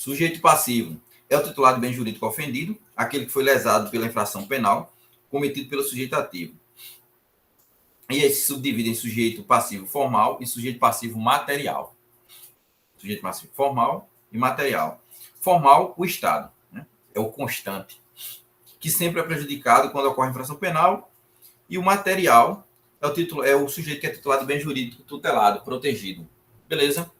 Sujeito passivo é o titular de bem jurídico ofendido, aquele que foi lesado pela infração penal cometido pelo sujeito ativo. E aí se subdivide em sujeito passivo formal e sujeito passivo material. Sujeito passivo formal e material. Formal, o Estado, né? É o constante, que sempre é prejudicado quando ocorre infração penal, e o material é o sujeito que é titular de bem jurídico tutelado, protegido. Beleza?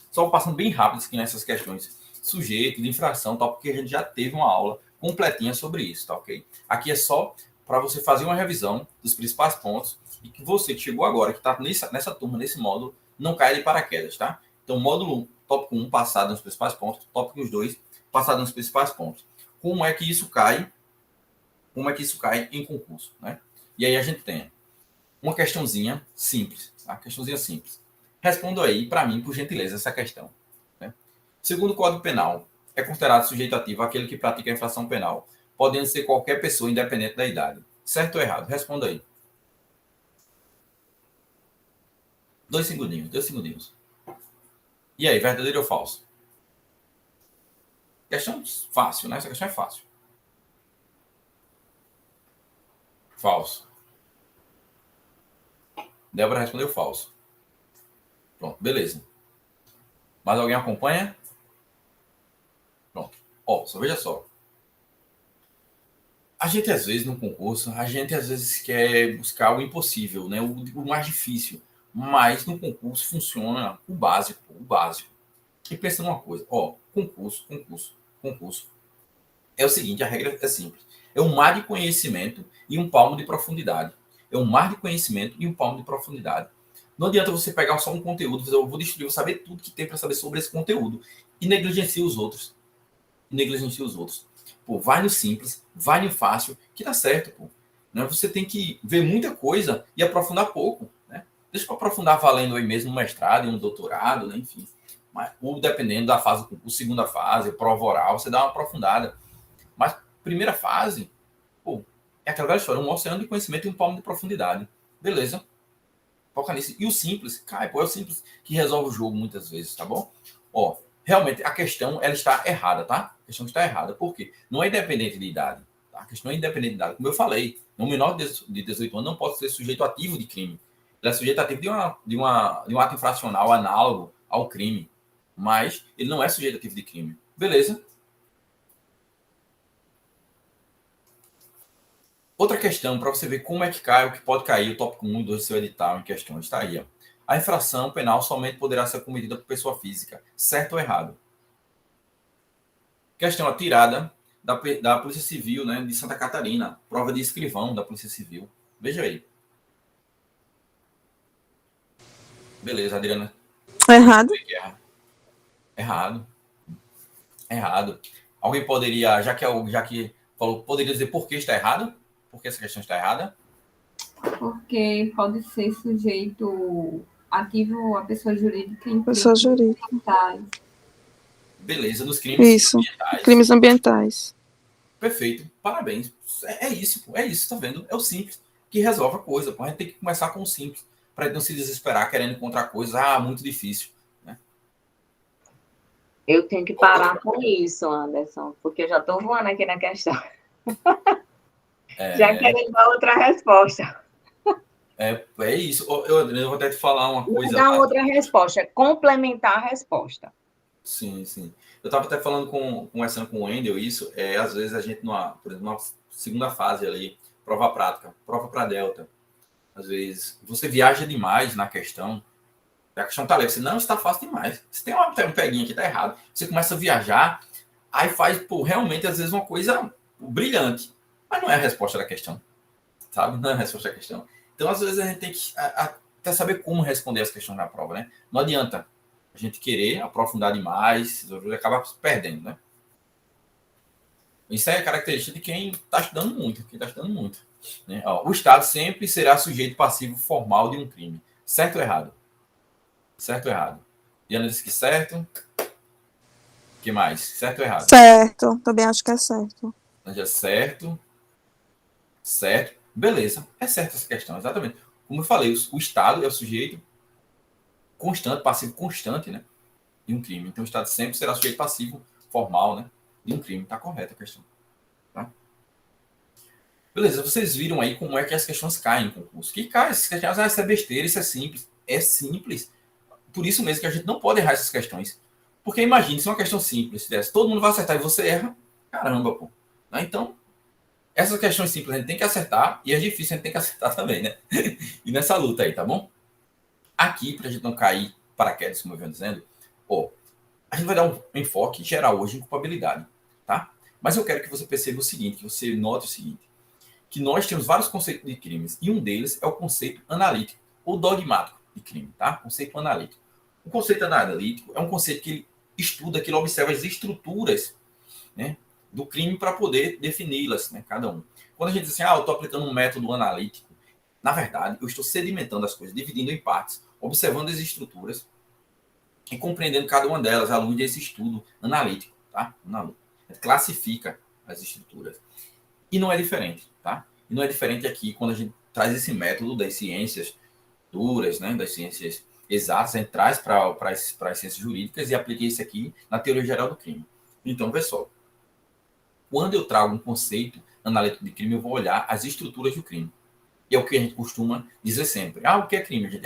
Só passando bem rápido aqui nessas questões. Sujeito de infração, tá? Porque a gente já teve uma aula completinha sobre isso, tá ok? Aqui é só para você fazer uma revisão dos principais pontos e que você que chegou agora, que está nessa turma, nesse módulo, não caia de paraquedas, tá? Então, módulo 1, tópico 1, passado nos principais pontos, tópico 2, passado nos principais pontos. Como é que isso cai? Como é que isso cai em concurso, né? E aí a gente tem uma questãozinha simples, tá? Questãozinha simples. Responda aí, para mim, por gentileza, essa questão. Né? Segundo o Código Penal, é considerado sujeito ativo aquele que pratica a infração penal, podendo ser qualquer pessoa, independente da idade. Certo ou errado? Responda aí. 2 segundinhos. E aí, verdadeiro ou falso? Questão fácil, né? Essa questão é fácil. Falso. Débora respondeu falso. Pronto, beleza. Mais alguém acompanha? Pronto. Ó, só veja só. A gente, às vezes, no concurso, a gente, às vezes, quer buscar o impossível, né? O mais difícil. Mas, no concurso, funciona o básico. E pensa numa coisa. Ó, concurso. É o seguinte, a regra é simples. É um mar de conhecimento e um palmo de profundidade. É um mar de conhecimento e um palmo de profundidade. Não adianta você pegar só um conteúdo, dizer, eu vou destruir, vou saber tudo que tem para saber sobre esse conteúdo. E negligencia os outros. Pô, vai no simples, vai no fácil, que dá certo, pô. Né? Você tem que ver muita coisa e aprofundar pouco, né? Deixa para aprofundar valendo aí mesmo um mestrado e um doutorado, né? Enfim. Mas, ou dependendo da fase, segunda fase, prova oral, você dá uma aprofundada. Mas primeira fase, pô, é aquela velha história, um oceano de conhecimento e um palmo de profundidade. Beleza? Foca nisso. E o simples, é o simples que resolve o jogo muitas vezes, tá bom? Ó, realmente a questão ela está errada, tá? A questão está errada. Por quê? Não é independente de idade. Tá? A questão é independente de idade. Como eu falei, um menor de 18 anos não pode ser sujeito ativo de crime. Ele é sujeito ativo de um ato infracional análogo ao crime. Mas ele não é sujeito ativo de crime. Beleza? Outra questão, para você ver como é que cai, o que pode cair, o tópico 1 e 2 do seu edital em questão, está aí. Ó. A infração penal somente poderá ser cometida por pessoa física. Certo ou errado? Questão, a tirada da Polícia Civil, né, de Santa Catarina. Prova de escrivão da Polícia Civil. Veja aí. Beleza, Adriana. Errado. Errado. Alguém poderia, já que falou, poderia dizer por que está errado? Por que essa questão está errada? Porque pode ser sujeito ativo a pessoa jurídica em crimes ambientais. Beleza, nos crimes ambientais. Crimes ambientais. Perfeito, parabéns. É isso, tá vendo? É o simples que resolve a coisa. A gente tem que começar com o simples, para não se desesperar querendo encontrar coisas, muito difícil. Né? Eu tenho que parar com isso, Anderson, porque eu já estou voando aqui na questão. Já querendo dar outra resposta. É isso. Eu vou até te falar uma coisa. Não dar outra resposta, complementar a resposta. Sim. Eu estava até falando conversando com o Wendel isso, às vezes a gente, por exemplo, numa segunda fase ali, prova prática, prova para Delta, às vezes você viaja demais na questão, a questão está leve, você não está fácil demais, você tem um peguinho aqui, está errado, você começa a viajar, aí faz, realmente, às vezes uma coisa brilhante, mas não é a resposta da questão, sabe? Não é a resposta da questão. Então, às vezes a gente tem que até saber como responder as questões na prova, né? Não adianta a gente querer aprofundar demais, acaba perdendo, né? Isso é característica de quem está estudando muito, né? Ó, o Estado sempre será sujeito passivo formal de um crime. Certo ou errado? Certo ou errado? Diana disse que certo. O que mais? Certo ou errado? Certo, também acho que é certo. Certo. Beleza, é certa essa questão, exatamente. Como eu falei, o Estado é o sujeito constante, passivo constante, né? de um crime. Então, o Estado sempre será sujeito passivo formal, né, de um crime. Está correta a questão. Tá? Beleza, vocês viram aí como é que as questões caem em concurso. Que cai, essas questões, isso é besteira, isso é simples. É simples. Por isso mesmo que a gente não pode errar essas questões. Porque imagine, se é uma questão simples, se desse, todo mundo vai acertar e você erra, caramba, pô. Né? Então, essas questões simples a gente tem que acertar e as difíceis a gente tem que acertar também, né? E nessa luta aí, tá bom? Aqui, pra gente não cair paraquedas, como eu venho dizendo, ó, a gente vai dar um enfoque geral hoje em culpabilidade, tá? Mas eu quero que você perceba o seguinte, que você note o seguinte, que nós temos vários conceitos de crimes e um deles é o conceito analítico ou dogmático de crime, tá? Conceito analítico. O conceito analítico é um conceito que ele estuda, que ele observa as estruturas, né, do crime para poder defini-las, né, cada um. Quando a gente diz assim, eu estou aplicando um método analítico, na verdade, eu estou sedimentando as coisas, dividindo em partes, observando as estruturas e compreendendo cada uma delas à luz desse estudo analítico, tá? A gente classifica as estruturas. E não é diferente, tá? E não é diferente aqui quando a gente traz esse método das ciências duras, né, das ciências exatas, a gente traz para as ciências jurídicas e aplica isso aqui na teoria geral do crime. Então, pessoal, quando eu trago um conceito analítico de crime, eu vou olhar as estruturas do crime. E é o que a gente costuma dizer sempre. O que é crime? A gente,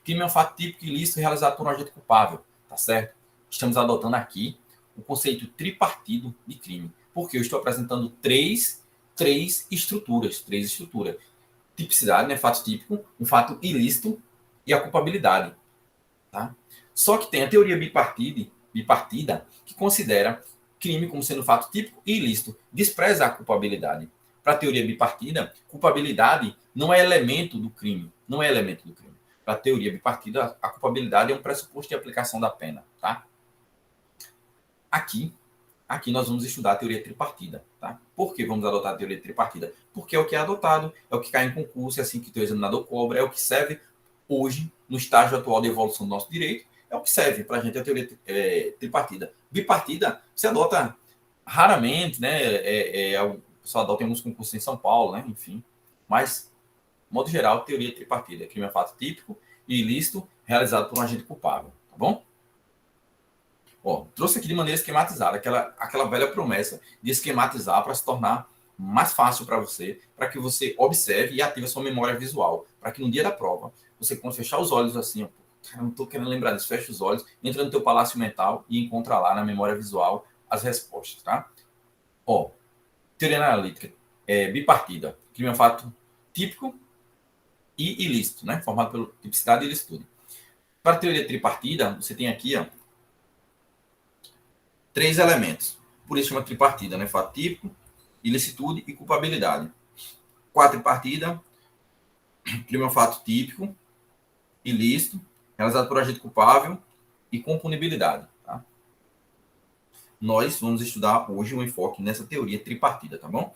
crime é um fato típico ilícito realizado por um agente culpável. Tá certo? Estamos adotando aqui o conceito tripartido de crime. Porque eu estou apresentando três estruturas. Tipicidade, né? Fato típico, um fato ilícito e a culpabilidade. Tá? Só que tem a teoria bipartida que considera crime como sendo fato típico e ilícito, despreza a culpabilidade. Para a teoria bipartida, culpabilidade não é elemento do crime. Para a teoria bipartida, a culpabilidade é um pressuposto de aplicação da pena. Tá? Aqui nós vamos estudar a teoria tripartida. Tá? Por que vamos adotar a teoria tripartida? Porque é o que é adotado, é o que cai em concurso, é assim que o examinador cobra, é o que serve hoje, no estágio atual de evolução do nosso direito, é o que serve para a gente a teoria tripartida. Bipartida se adota raramente, né? O pessoal adota em alguns concursos em São Paulo, né? Enfim. Mas, de modo geral, teoria tripartida. Crime é fato típico e ilícito realizado por um agente culpável. Tá bom? Trouxe aqui de maneira esquematizada, aquela velha promessa de esquematizar para se tornar mais fácil para você, para que você observe e ative a sua memória visual, para que no dia da prova, você quando fechar os olhos assim, não estou querendo lembrar disso, fecha os olhos, entra no teu palácio mental e encontra lá na memória visual as respostas, tá? Teoria analítica bipartida, crime é um fato típico e ilícito, né? Formado pela tipicidade e ilicitude. Para a teoria tripartida, você tem aqui, 3 elementos. Por isso chama tripartida, né? Fato típico, ilicitude e culpabilidade. Quadripartida, crime é um fato típico, ilícito, realizado por agente culpável e com punibilidade. Tá? Nós vamos estudar hoje um enfoque nessa teoria tripartida, tá bom?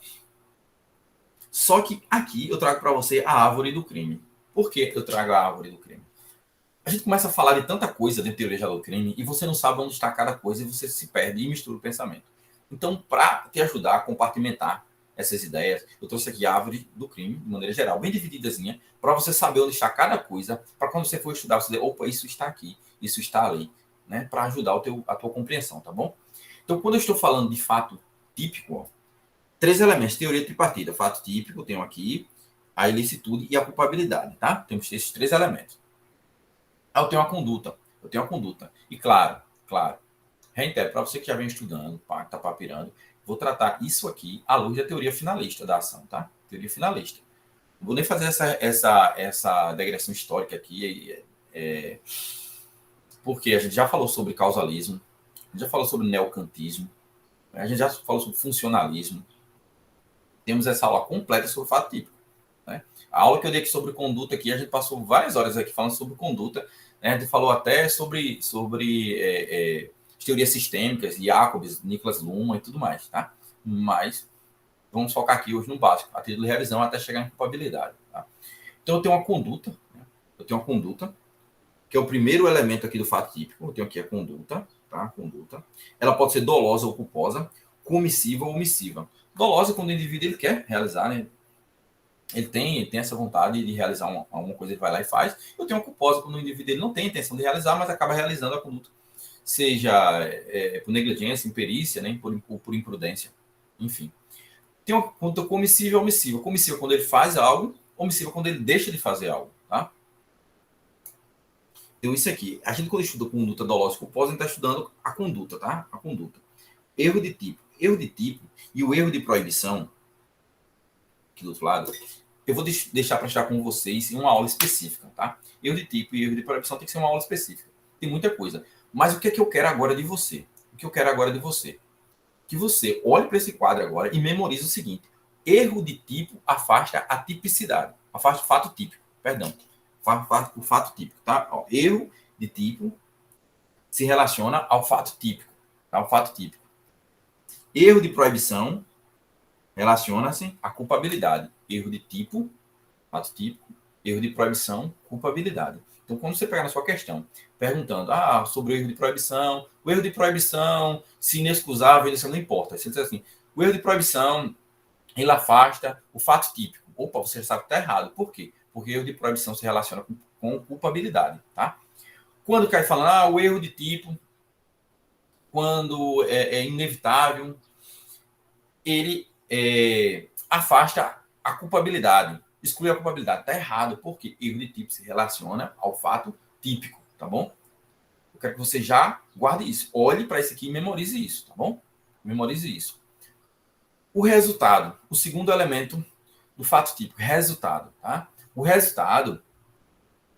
Só que aqui eu trago para você a árvore do crime. Por que eu trago a árvore do crime? A gente começa a falar de tanta coisa dentro da teoria geral do crime e você não sabe onde está cada coisa e você se perde e mistura o pensamento. Então, para te ajudar a compartimentar essas ideias, eu trouxe aqui a árvore do crime, de maneira geral, bem divididazinha, para você saber onde está cada coisa, para quando você for estudar, você dizer, opa, isso está aqui, isso está ali, né? Para ajudar a tua compreensão, tá bom? Então, quando eu estou falando de fato típico, 3 elementos, teoria tripartida, fato típico, tenho aqui a ilicitude e a culpabilidade, tá? Temos esses 3 elementos. Eu tenho uma conduta. E claro, reitero, para você que já vem estudando, está papirando, vou tratar isso aqui à luz da teoria finalista da ação, tá? Teoria finalista. Não vou nem fazer essa digressão histórica aqui, porque a gente já falou sobre causalismo, a gente já falou sobre neocantismo, a gente já falou sobre funcionalismo. Temos essa aula completa sobre fato típico. Né? A aula que eu dei aqui sobre conduta aqui, a gente passou várias horas aqui falando sobre conduta, né? A gente falou até sobre teorias sistêmicas, Jacobs, Niklas Luhmann e tudo mais, tá? Mas vamos focar aqui hoje no básico, a título de revisão até chegar em culpabilidade. Tá? Então eu tenho uma conduta, que é o primeiro elemento aqui do fato típico. Eu tenho aqui a conduta, tá? Conduta. Ela pode ser dolosa ou culposa, comissiva ou omissiva. Dolosa quando o indivíduo ele quer realizar, né? Ele tem essa vontade de realizar alguma coisa, ele vai lá e faz. Eu tenho uma culposa quando o indivíduo ele não tem intenção de realizar, mas acaba realizando a conduta seja por negligência, imperícia, né, por imprudência, enfim. Tem uma conduta comissiva e omissiva. Comissiva quando ele faz algo, omissiva quando ele deixa de fazer algo, tá? Então, isso aqui, a gente quando estuda conduta dolosa e culposa, a gente está estudando a conduta, tá? A conduta. Erro de tipo. Erro de tipo e o erro de proibição, aqui do outro lado, eu vou deixar para estar com vocês em uma aula específica, tá? Erro de tipo e erro de proibição tem que ser uma aula específica. Tem muita coisa. Mas o que é que eu quero agora de você? O que eu quero agora de você? Que você olhe para esse quadro agora e memorize o seguinte. Erro de tipo afasta a tipicidade. Afasta o fato típico. Perdão. O fato típico, tá? Ó, erro de tipo se relaciona ao fato típico. Tá? O fato típico. Erro de proibição relaciona-se à culpabilidade. Erro de tipo, fato típico. Erro de proibição, culpabilidade. Então, quando você pegar na sua questão, perguntando sobre o erro de proibição, o erro de proibição, se inexcusável, isso não importa. Você diz assim, o erro de proibição, ele afasta o fato típico. Opa, você sabe que está errado. Por quê? Porque o erro de proibição se relaciona com culpabilidade, tá? Quando cai falando, o erro de tipo, quando é inevitável, ele afasta a culpabilidade. Exclui a culpabilidade. Está errado, porque erro de tipo se relaciona ao fato típico, tá bom? Eu quero que você já guarde isso. Olhe para isso aqui e memorize isso, tá bom? Memorize isso. O resultado, o segundo elemento do fato típico, resultado, tá? O resultado,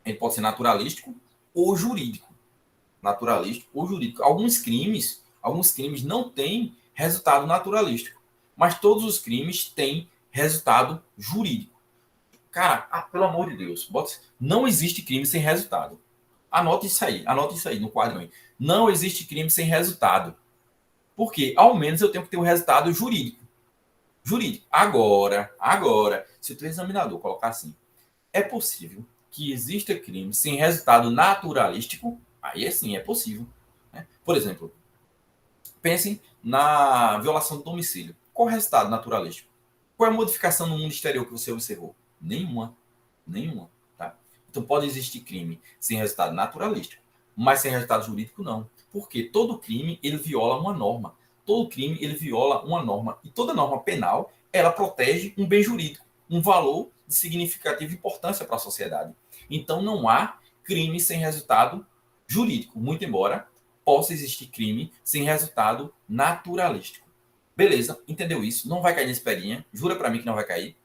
ele pode ser naturalístico ou jurídico. Naturalístico ou jurídico. Alguns crimes não têm resultado naturalístico, mas todos os crimes têm resultado jurídico. Cara, pelo amor de Deus, não existe crime sem resultado. Anote isso aí no quadro aí. Não existe crime sem resultado. Porque, ao menos, eu tenho que ter um resultado jurídico. Agora, se o teu examinador colocar assim, é possível que exista crime sem resultado naturalístico? Aí, sim, é possível. Né? Por exemplo, pensem na violação do domicílio. Qual é o resultado naturalístico? Qual é a modificação no mundo exterior que você observou? Nenhuma. Tá? Então pode existir crime sem resultado naturalístico, mas sem resultado jurídico não. Porque todo crime ele viola uma norma. Todo crime ele viola uma norma. E toda norma penal ela protege um bem jurídico, um valor de significativa importância para a sociedade. Então não há crime sem resultado jurídico, muito embora possa existir crime sem resultado naturalístico. Beleza, entendeu isso? Não vai cair nesse peguinha. Jura para mim que não vai cair?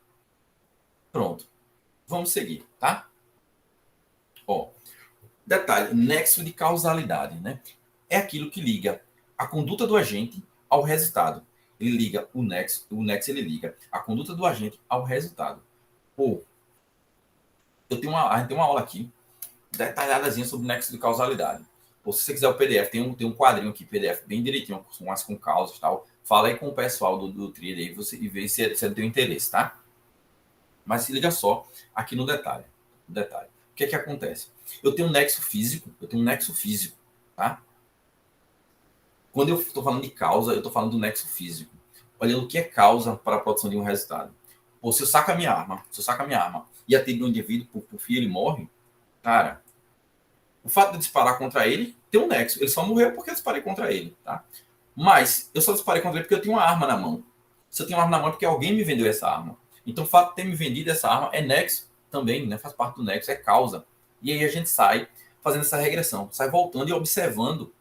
Pronto. Vamos seguir, tá? Ó, detalhe, nexo de causalidade, né? É aquilo que liga a conduta do agente ao resultado. Ele liga o nexo ele liga a conduta do agente ao resultado. Pô, a gente tem uma aula aqui detalhadazinha sobre nexo de causalidade. Ou se você quiser o PDF, tem um quadrinho aqui, PDF, bem direitinho, com causas e tal. Fala aí com o pessoal do TRID aí e vê se é do teu interesse, tá? Mas se liga só aqui no detalhe. O que é que acontece? Eu tenho um nexo físico, tá? Quando eu estou falando de causa, eu estou falando do nexo físico. Olhando o que é causa para a produção de um resultado. Ou se eu saco a minha arma, e atiro um indivíduo por fio, ele morre, cara, o fato de disparar contra ele tem um nexo. Ele só morreu porque eu disparei contra ele, tá? Mas eu só disparei contra ele porque eu tenho uma arma na mão. Se eu tenho uma arma na mão é porque alguém me vendeu essa arma. Então o fato de ter me vendido essa arma é nexo também, né? Faz parte do nexo, é causa. E aí a gente sai fazendo essa regressão, sai voltando e observando.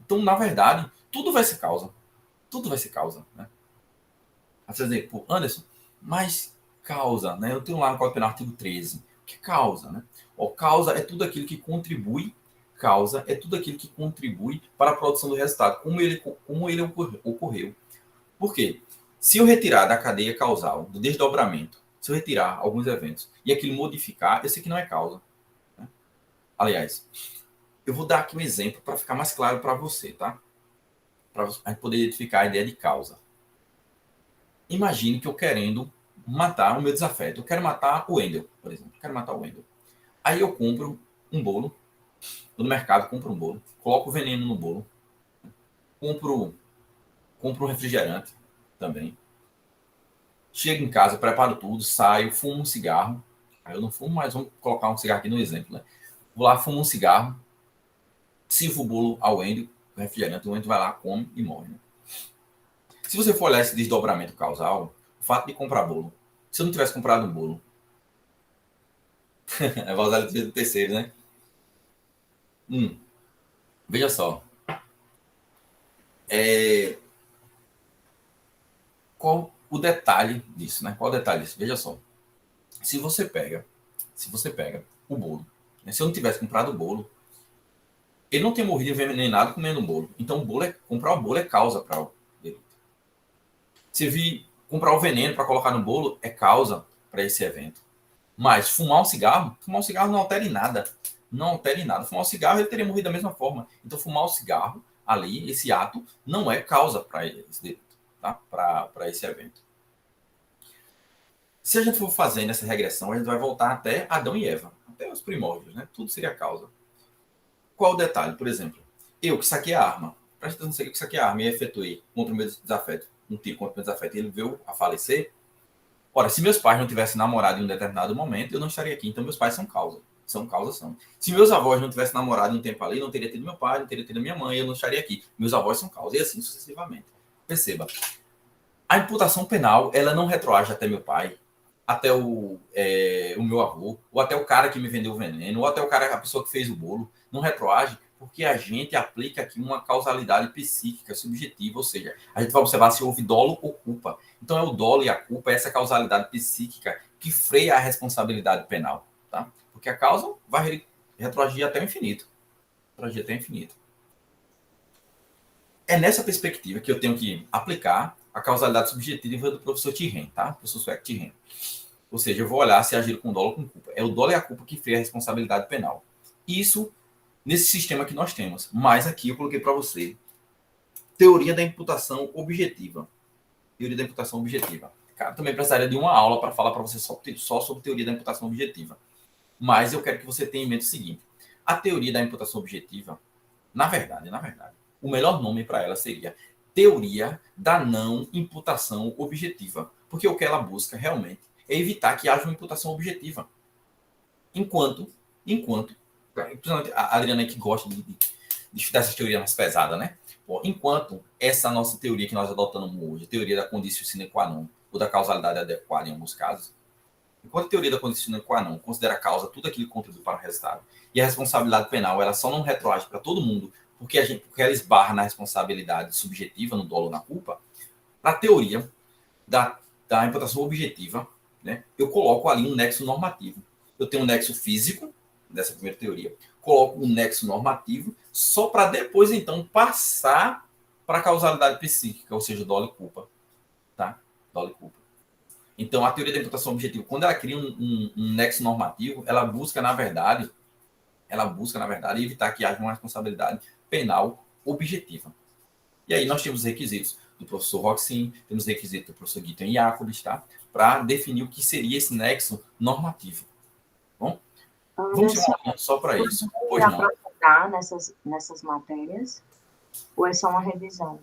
Então, na verdade, tudo vai ser causa. Né? Aí você vai dizer, pô, Anderson, mas causa, né? Eu tenho lá no Código Penal artigo 13. O que é causa, né? Causa é tudo aquilo que contribui para a produção do resultado, como ele ocorreu. Por quê? Se eu retirar da cadeia causal, do desdobramento, se eu retirar alguns eventos e aquilo modificar, eu sei que não é causa. Né? Aliás, eu vou dar aqui um exemplo para ficar mais claro para você, tá? Para a gente poder identificar a ideia de causa. Imagine que eu querendo matar o meu desafeto. Eu quero matar o Wendel, por exemplo. Aí eu compro um bolo. Vou no mercado, compro um bolo. Coloco o veneno no bolo. Compro um refrigerante também. Chego em casa, preparo tudo, saio, fumo um cigarro. Aí eu não fumo, mas vamos colocar um cigarro aqui no exemplo, né? Vou lá, fumo um cigarro. Sirva o bolo ao Wendel, o refrigerante, o Wendel vai lá, come e morre. Né? Se você for olhar esse desdobramento causal, o fato de comprar bolo, se eu não tivesse comprado um bolo, é usar do terceiro, né? Veja só. Qual o detalhe disso, né? Qual o detalhe disso? Veja só. Se você pega o bolo, né? Se eu não tivesse comprado o bolo, ele não tem morrido envenenado comendo um bolo. Então, comprar o bolo é causa para o delito. Se vir comprar o veneno para colocar no bolo é causa para esse evento. Mas fumar um cigarro não altera em nada. Não altera em nada. Fumar um cigarro, ele teria morrido da mesma forma. Então, fumar o cigarro ali, esse ato, não é causa para esse delito, tá? Para esse evento. Se a gente for fazendo essa regressão, a gente vai voltar até Adão e Eva, até os primórdios, né? Tudo seria causa. Qual o detalhe? Por exemplo, eu que saquei a arma, presta atenção, eu que saquei a arma e efetuei contra o meu desafeto, um tiro contra o meu desafeto, e ele veio a falecer. Ora, se meus pais não tivessem namorado em um determinado momento, eu não estaria aqui. Então, meus pais são causa. São. Se meus avós não tivessem namorado em um tempo ali, não teria tido meu pai, não teria tido minha mãe, eu não estaria aqui. Meus avós são causa. E assim sucessivamente. Perceba. A imputação penal, ela não retroage até meu pai, até o meu avô, ou até o cara que me vendeu o veneno, ou até a pessoa que fez o bolo. Não retroage porque a gente aplica aqui uma causalidade psíquica subjetiva, ou seja, a gente vai observar se houve dolo ou culpa. Então é o dolo e a culpa, essa causalidade psíquica que freia a responsabilidade penal, tá? Porque a causa vai retroagir até o infinito. É nessa perspectiva que eu tenho que aplicar a causalidade subjetiva do professor Thierry, tá? Professor sueco Thierry. Ou seja, eu vou olhar se agiram com dolo ou com culpa. É o dolo e a culpa que freia a responsabilidade penal. Isso nesse sistema que nós temos. Mas aqui eu coloquei para você teoria da imputação objetiva. Cara, também precisaria de uma aula para falar para você só sobre teoria da imputação objetiva. Mas eu quero que você tenha em mente o seguinte. A teoria da imputação objetiva, na verdade, o melhor nome para ela seria teoria da não imputação objetiva. Porque o que ela busca realmente é evitar que haja uma imputação objetiva. Enquanto a Adriana que gosta de estudar essas teorias mais pesadas, né? Bom, enquanto essa nossa teoria que nós adotamos hoje, a teoria da condição sine qua non, ou da causalidade adequada em alguns casos, enquanto a teoria da condição sine qua non considera a causa tudo aquilo que contribui para o resultado, e a responsabilidade penal ela só não retroage para todo mundo, porque ela esbarra na responsabilidade subjetiva, no dolo, na culpa, para a teoria da imputação objetiva, né, eu coloco ali um nexo normativo. Eu tenho um nexo físico, dessa primeira teoria, coloco um nexo normativo, só para depois, então, passar para a causalidade psíquica, ou seja, dolo e culpa. Tá? Dolo e culpa. Então, a teoria da imputação objetiva, quando ela cria um nexo normativo, ela busca, na verdade, evitar que haja uma responsabilidade penal objetiva. E aí nós temos requisitos do professor Roxin, temos requisitos do professor Guiton Jacobs, tá? Para definir o que seria esse nexo normativo. Bom, vamos ter uma aula só para isso. Pois não. Aprofundar nessas matérias? Ou é só uma revisão?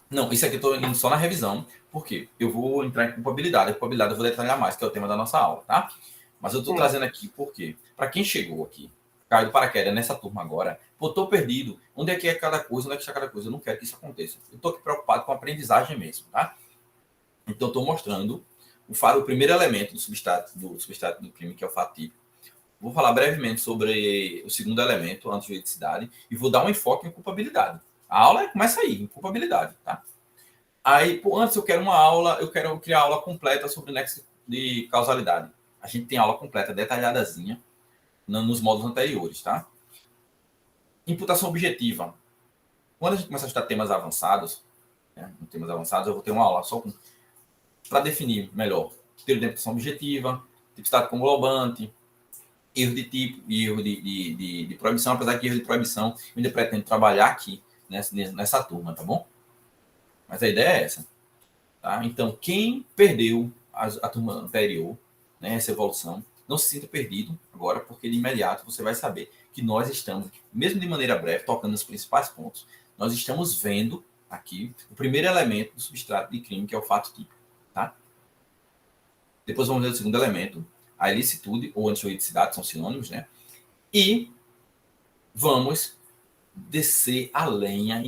Não, isso aqui eu estou indo só na revisão, porque eu vou entrar em culpabilidade. A culpabilidade eu vou detalhar mais, que é o tema da nossa aula, tá? Mas eu estou trazendo aqui porque, para quem chegou aqui, caiu do paraquedas nessa turma agora, pô, estou perdido. Onde é que é cada coisa? Onde é que está cada coisa? Eu não quero que isso aconteça. Eu estou aqui preocupado com a aprendizagem mesmo, tá? Então, estou mostrando o primeiro elemento do substrato do crime, que é o fato típico. Vou falar brevemente sobre o segundo elemento, a antijuridicidade, e vou dar um enfoque em culpabilidade. A aula começa aí, em culpabilidade, tá? Aí, antes eu quero criar aula completa sobre o nexo de causalidade. A gente tem aula completa, detalhadazinha, nos módulos anteriores, tá? Imputação objetiva. Quando a gente começa a estudar temas avançados, né, eu vou ter uma aula só para definir melhor teoria de imputação objetiva, tipicidade conglobante, erro de tipo e erro de proibição, apesar que erro de proibição eu ainda pretendo trabalhar aqui nessa turma, tá bom? Mas a ideia é essa. Tá? Então, quem perdeu a turma anterior, né, essa evolução, não se sinta perdido agora, porque de imediato você vai saber que nós estamos, mesmo de maneira breve, tocando nos principais pontos. Nós estamos vendo aqui o primeiro elemento do substrato de crime, que é o fato típico. Tá? Depois vamos ver o segundo elemento, a ilicitude ou antijuridicidade, são sinônimos, né? E vamos descer a lenha